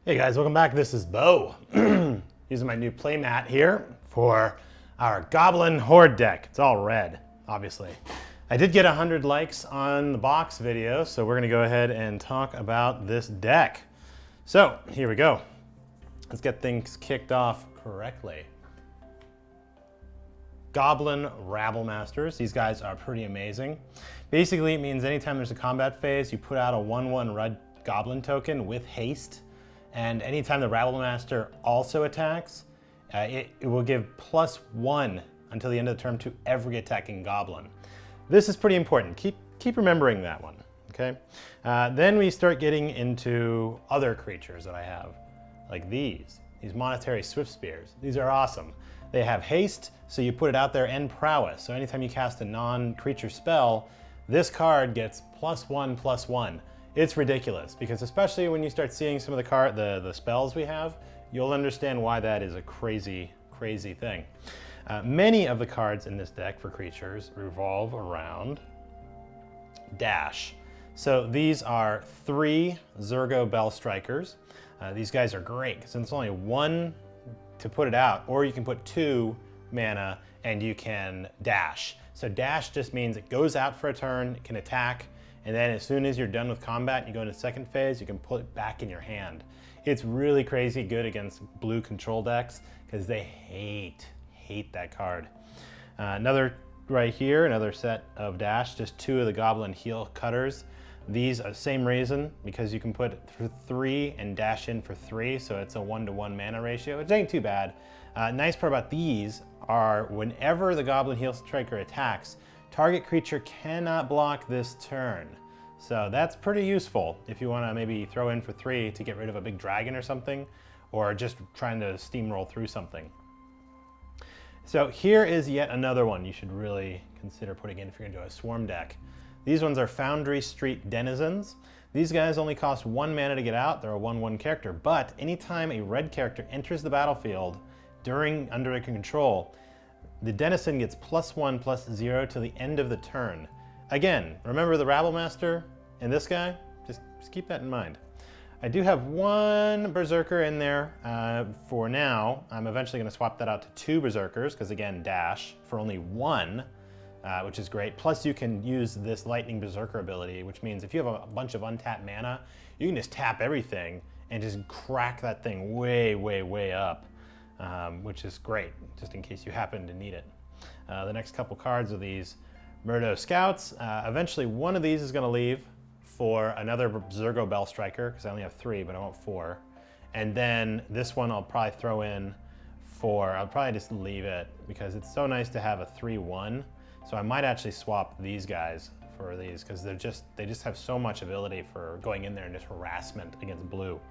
Hey guys, welcome back. This is Bo. Using my new playmat here for our Goblin Horde deck. It's all red, obviously. I did get 100 likes on the box video, so we're gonna go ahead and talk about this deck. So, here we go. Let's get things kicked off correctly. Goblin Rabble Masters. These guys are pretty amazing. Basically, it means anytime there's a combat phase, you put out a 1/1 red Goblin token with haste. And anytime the Rabble Master also attacks, it will give +1 until the end of the turn to every attacking Goblin. This is pretty important. Keep remembering that one, okay? Then we start getting into other creatures that I have, like these Monetary Swift Spears. These are awesome. They have haste, so you put it out there, and prowess. So anytime you cast a non-creature spell, this card gets +1/+1. It's ridiculous, because especially when you start seeing some of the spells we have, you'll understand why that is a crazy, crazy thing. Many of the cards in this deck for creatures revolve around dash. So these are 3 Zurgo Bell Strikers. These guys are great, because it's only 1 to put it out, or you can put 2 mana and you can dash. So dash just means it goes out for a turn, it can attack, and then as soon as you're done with combat and you go into the second phase, you can put it back in your hand. It's really crazy good against blue control decks because they hate that card. Another right here, another set of dash, just 2 of the Goblin Heel Cutters. These are the same reason, because you can put for 3 and dash in for 3, so it's a 1-to-1 mana ratio, which ain't too bad. Nice part about these are whenever the Goblin Heel Striker attacks, target creature cannot block this turn. So that's pretty useful if you want to maybe throw in for 3 to get rid of a big dragon or something, or just trying to steamroll through something. So here is yet another one you should really consider putting in if you're going to do a swarm deck. These ones are Foundry Street Denizens. These guys only cost 1 mana to get out. They're a 1/1 character, but anytime a red character enters the battlefield under control, the Denizen gets +1/+0 to the end of the turn. Again, remember the Rabble Master and this guy? Just keep that in mind. I do have 1 Berserker in there for now. I'm eventually going to swap that out to 2 Berserkers, because again, dash for only 1, which is great. Plus you can use this Lightning Berserker ability, which means if you have a bunch of untapped mana, you can just tap everything and just crack that thing way, way, way up. Which is great, just in case you happen to need it. The next couple cards are these Murdo Scouts. Eventually one of these is going to leave for another Zurgo Bell Striker, because I only have 3, but I want 4. And then this one I'll probably throw in I'll probably just leave it, because it's so nice to have a 3/1. So I might actually swap these guys for these, because they just have so much ability for going in there and just harassment against blue.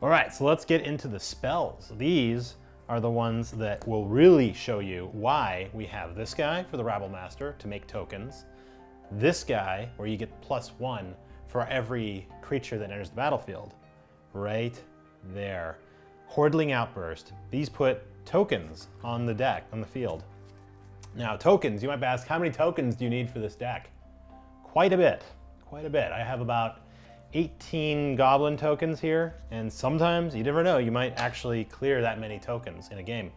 All right, so let's get into the spells. These are the ones that will really show you why we have this guy for the Rabble Master to make tokens, this guy where you get +1 for every creature that enters the battlefield, right there. Hordling Outburst. These put tokens on the deck, on the field. Now tokens, you might ask, how many tokens do you need for this deck? Quite a bit, quite a bit. I have about 18 Goblin tokens here, and sometimes, you never know, you might actually clear that many tokens in a game.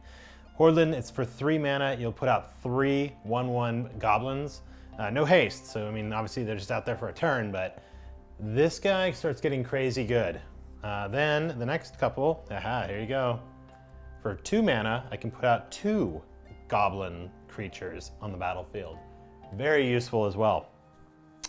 Hordlin, it's for 3 mana. You'll put out 3 1/1 Goblins. No haste, so I mean, obviously they're just out there for a turn, but this guy starts getting crazy good. Then the next couple, here you go. For 2 mana, I can put out 2 Goblin creatures on the battlefield. Very useful as well,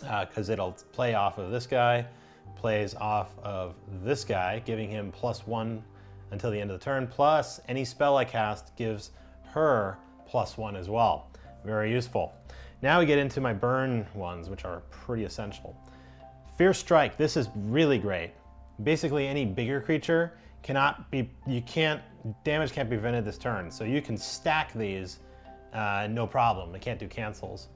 because it'll play off of this guy, plays off of this guy, giving him +1 until the end of the turn, plus any spell I cast gives her +1 as well. Very useful. Now we get into my burn ones, which are pretty essential. Fierce Strike, this is really great. Basically any bigger creature damage can't be prevented this turn, so you can stack these no problem. They can't do cancels.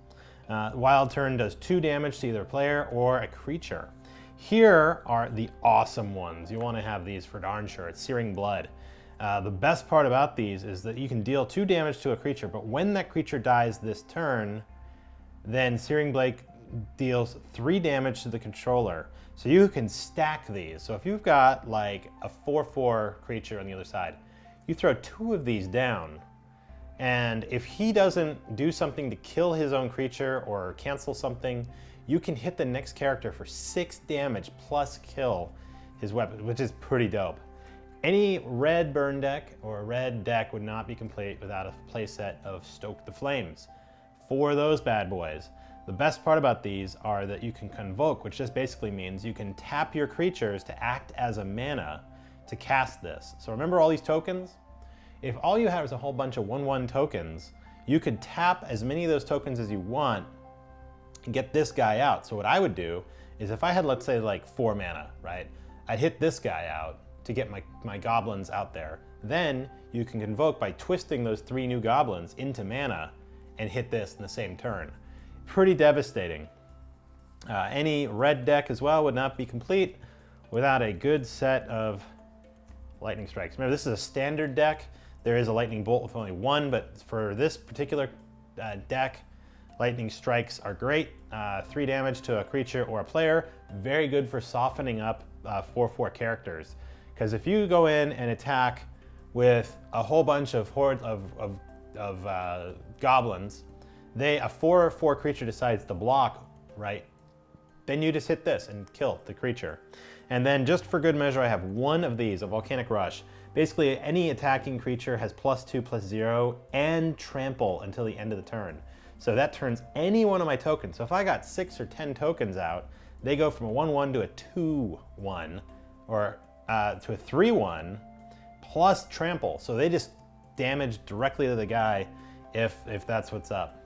Wild Turn does 2 damage to either a player or a creature. Here are the awesome ones. You want to have these for darn sure. It's Searing Blood. The best part about these is that you can deal 2 damage to a creature, but when that creature dies this turn, then Searing Blade deals 3 damage to the controller. So you can stack these. So if you've got like a 4/4 creature on the other side, you throw 2 of these down, and if he doesn't do something to kill his own creature or cancel something, you can hit the next character for 6 damage plus kill his weapon, which is pretty dope. Any red burn deck or red deck would not be complete without a playset of Stoked the Flames. 4 of those bad boys. The best part about these are that you can convoke, which just basically means you can tap your creatures to act as a mana to cast this. So remember all these tokens? If all you have is a whole bunch of 1/1 tokens, you could tap as many of those tokens as you want and get this guy out. So what I would do is if I had, let's say, like 4 mana, right? I'd hit this guy out to get my goblins out there. Then you can convoke by twisting those 3 new goblins into mana and hit this in the same turn. Pretty devastating. Any red deck as well would not be complete without a good set of lightning strikes. Remember, this is a standard deck. There is a lightning bolt with only 1, but for this particular deck, lightning strikes are great. 3 damage to a creature or a player. Very good for softening up 4/4 characters. Because if you go in and attack with a whole bunch of goblins, a 4/4 creature decides to block, right? Then you just hit this and kill the creature. And then just for good measure, I have 1 of these, a Volcanic Rush. Basically, any attacking creature has +2/+0 and trample until the end of the turn. So that turns any one of my tokens. So if I got 6 or 10 tokens out, they go from a 1/1 to a 2/1, or to a 3/1, plus trample. So they just damage directly to the guy if that's what's up.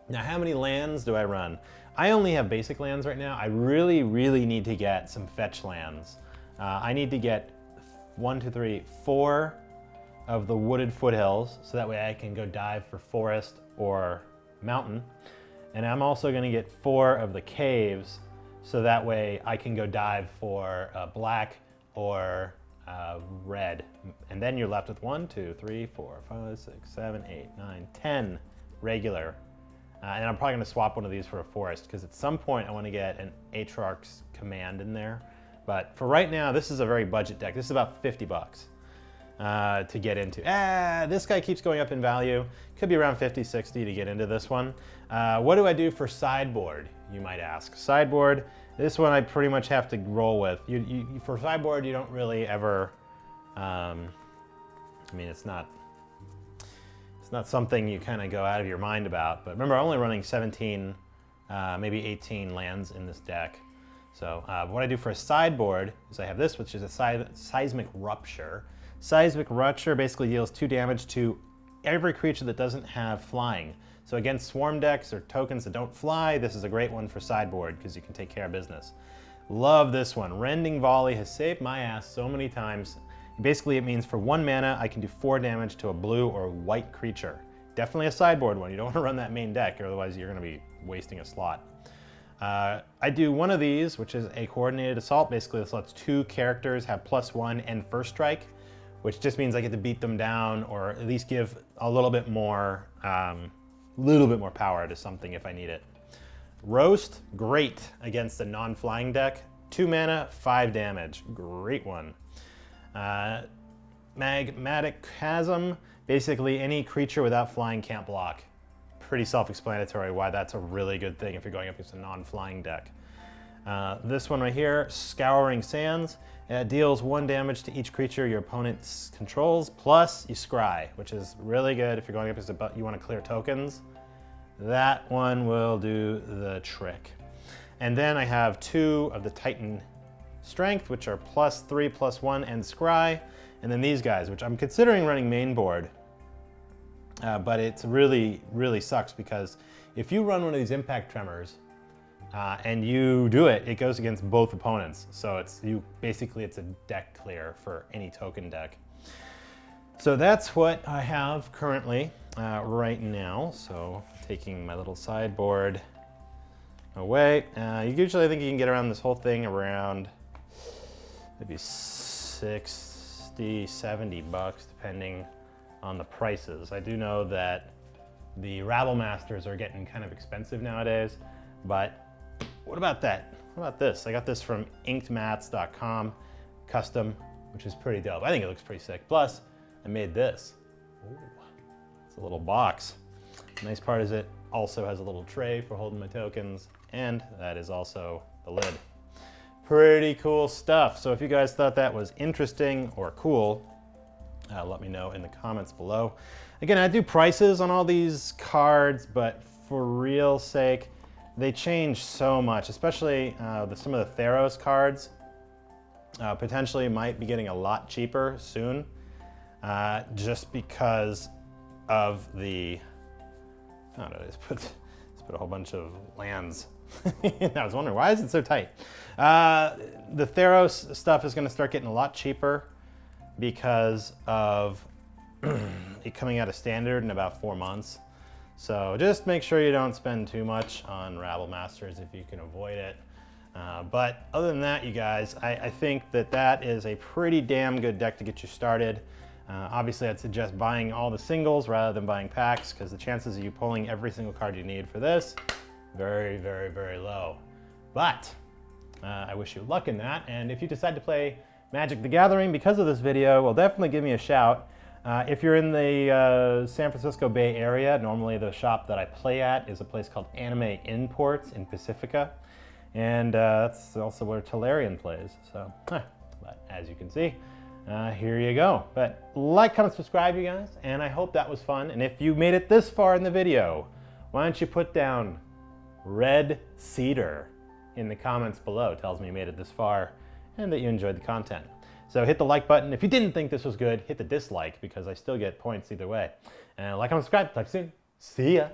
Now, how many lands do I run? I only have basic lands right now. I really, really need to get some fetch lands. I need to get 1, 2, 3, 4 of the wooded foothills, so that way I can go dive for forest or mountain. And I'm also gonna get 4 of the caves, so that way I can go dive for black or red. And then you're left with 1, 2, 3, 4, 5, 6, 7, 8, 9, 10 regular. And I'm probably gonna swap one of these for a forest, because at some point I wanna get an Atrarch's Command in there. But for right now, this is a very budget deck. This is about 50 bucks to get into. This guy keeps going up in value. Could be around 50, 60 to get into this one. What do I do for sideboard, you might ask? Sideboard, this one I pretty much have to roll with. For sideboard, you don't really ever, I mean, it's not something you kind of go out of your mind about. But remember, I'm only running 17, maybe 18 lands in this deck. So what I do for a sideboard is I have this, which is a Seismic Rupture. Seismic Rupture basically deals 2 damage to every creature that doesn't have flying. So against swarm decks or tokens that don't fly, this is a great one for sideboard because you can take care of business. Love this one. Rending Volley has saved my ass so many times. Basically, it means for 1 mana, I can do 4 damage to a blue or white creature. Definitely a sideboard one. You don't want to run that main deck, or otherwise you're going to be wasting a slot. I do 1 of these, which is a Coordinated Assault. Basically, this lets 2 characters have +1 and first strike, which just means I get to beat them down, or at least give a little bit more power to something if I need it. Roast, great against a non-flying deck. 2 mana, 5 damage. Great one. Magmatic Chasm, basically any creature without flying can't block. Pretty self-explanatory why that's a really good thing if you're going up against a non-flying deck. This one right here, Scouring Sands, deals 1 damage to each creature your opponent controls, plus you scry, which is really good if you're going up against you want to clear tokens. That one will do the trick. And then I have 2 of the Titan Strength, which are +3, +1, and scry. And then these guys, which I'm considering running main board. But it's really, really sucks because if you run one of these Impact Tremors and you do it, it goes against both opponents. So basically it's a deck clear for any token deck. So that's what I have currently right now. So taking my little sideboard away. Usually I think you can get around this whole thing around maybe 60, 70 bucks, depending on the prices. I do know that the Rabble Masters are getting kind of expensive nowadays, but what about that How about this? I got this from inkedmats.com, custom, which is pretty dope. I think it looks pretty sick. Plus, I made this. Ooh, it's a little box. The nice part is it also has a little tray for holding my tokens, and that is also the lid. Pretty cool stuff. So if you guys thought that was interesting or cool, let me know in the comments below. Again, I do prices on all these cards, but for real sake, they change so much, especially some of the Theros cards potentially might be getting a lot cheaper soon, just because of the, I don't know, just put a whole bunch of lands. I was wondering, why is it so tight? The Theros stuff is going to start getting a lot cheaper because of it coming out of standard in about 4 months. So just make sure you don't spend too much on Rabble Masters if you can avoid it. But other than that, you guys, I think that is a pretty damn good deck to get you started. Obviously, I'd suggest buying all the singles rather than buying packs, because the chances of you pulling every single card you need for this, very, very, very low. But I wish you luck in that. And if you decide to play Magic the Gathering because of this video, well, definitely give me a shout. If you're in the San Francisco Bay Area, normally the shop that I play at is a place called Anime Imports in Pacifica. And that's also where Tolarian plays. So, but as you can see, here you go. But like, comment, subscribe, you guys, and I hope that was fun. And if you made it this far in the video, why don't you put down Red Cedar in the comments below. It tells me you made it this far and that you enjoyed the content. So hit the like button. If you didn't think this was good, hit the dislike, because I still get points either way. And like and subscribe. Talk soon. See ya.